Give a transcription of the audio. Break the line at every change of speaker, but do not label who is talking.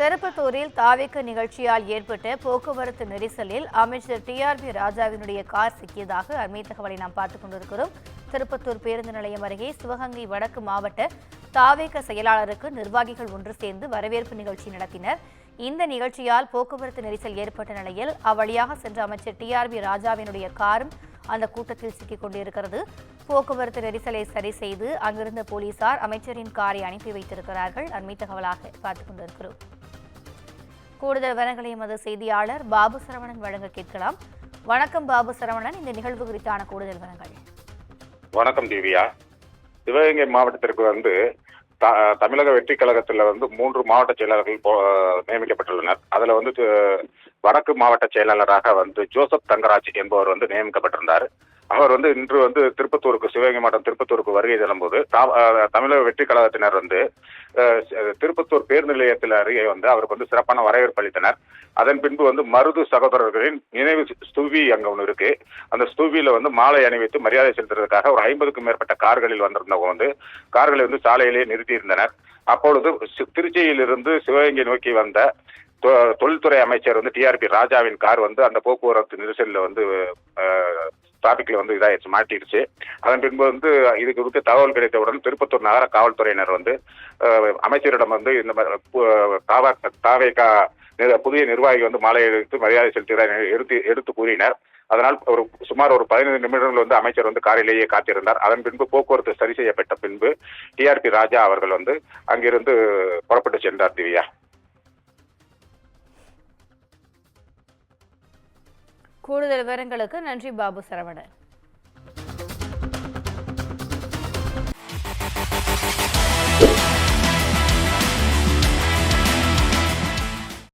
திருப்பத்தூரில் தாவேக்க நிகழ்ச்சியால் ஏற்பட்ட போக்குவரத்து நெரிசலில் அமைச்சர் டிஆர்பி ராஜாவினுடைய கார் சிக்கியதாக அண்மை தகவலை நாம் பார்த்துக் கொண்டிருக்கிறோம். திருப்பத்தூர் பேருந்து நிலையம் அருகே சிவகங்கை வடக்கு மாவட்ட தாவேக்க செயலாளருக்கு நிர்வாகிகள் ஒன்று சேர்ந்து வரவேற்பு நிகழ்ச்சி நடத்தினர். இந்த நிகழ்ச்சியால் போக்குவரத்து நெரிசல் ஏற்பட்ட நிலையில் அவ்வழியாக சென்ற அமைச்சர் டிஆர்பி ராஜாவினுடைய காரும் அந்த கூட்டத்தில் சிக்கிக் கொண்டிருக்கிறது. போக்குவரத்து நெரிசலை சரி செய்து அங்கிருந்த போலீசார் அமைச்சரின் காரை அனுப்பி வைத்திருக்கிறார்கள். அண்மை தகவலாக பார்த்துக் கொண்டிருக்கிறோம். கூடுதல் விவரங்களை எமது செய்தியாளர் பாபு சரவணன் வழங்க கேட்கலாம். வணக்கம் பாபு சரவணன், இந்த நிகழ்வு குறித்தான கூடுதல் விவரங்கள்.
வணக்கம் திவ்யா. சிவகங்கை மாவட்டத்திற்கு தமிழக வெற்றி கழகத்தில் 3 மாவட்ட செயலாளர்கள் நியமிக்கப்பட்டுள்ளனர். அதுல வடக்கு மாவட்ட செயலாளராக ஜோசப் தங்கராஜ் என்பவர் நியமிக்கப்பட்டிருந்தார். அவர் இன்று திருப்பத்தூருக்கு, சிவகங்கை மாவட்டம் திருப்பத்தூருக்கு வருகை தரும்போது தமிழக வெற்றி கழகத்தினர் திருப்பத்தூர் பேருந்து நிலையத்தில் அருகே அவருக்கு சிறப்பான வரவேற்பு அளித்தனர். அதன் பின்பு மருது சகோதரர்களின் நினைவு ஸ்தூபி அங்க ஒன்று இருக்கு. அந்த ஸ்தூபியில மாலை அணிவித்து மரியாதை செலுத்துவதற்காக ஒரு 50க்கும் மேற்பட்ட கார்களில் வந்திருந்தவங்க கார்களை சாலையிலேயே நிறுத்தியிருந்தனர். அப்பொழுது திருச்சியிலிருந்து சிவகங்கை நோக்கி வந்த தொழில்துறை அமைச்சர் டிஆர்பி ராஜாவின் கார் அந்த போக்குவரத்து நெரிசலில் டிராபிக்ல இதாயிடுச்சு, மாட்டிருச்சு. அதன் பின்பு இது குறித்து தகவல் கிடைத்தவுடன் திருப்பத்தூர் நகர காவல்துறையினர் அமைச்சரிடம் இந்த தாவேகா புதிய நிர்வாகி மாலை எடுத்து மரியாதை செலுத்தி எடுத்து கூறினர். அதனால் சுமார் ஒரு 15 நிமிடங்கள் அமைச்சர் காரிலேயே காத்திருந்தார். அதன் பின்பு போக்குவரத்து சரி செய்யப்பட்ட பின்பு டிஆர்பி ராஜா அவர்கள் அங்கிருந்து புறப்பட்டு சென்றார். திவ்யா,
கூடுதல் விவரங்களுக்கு நன்றி பாபு சரவணன்.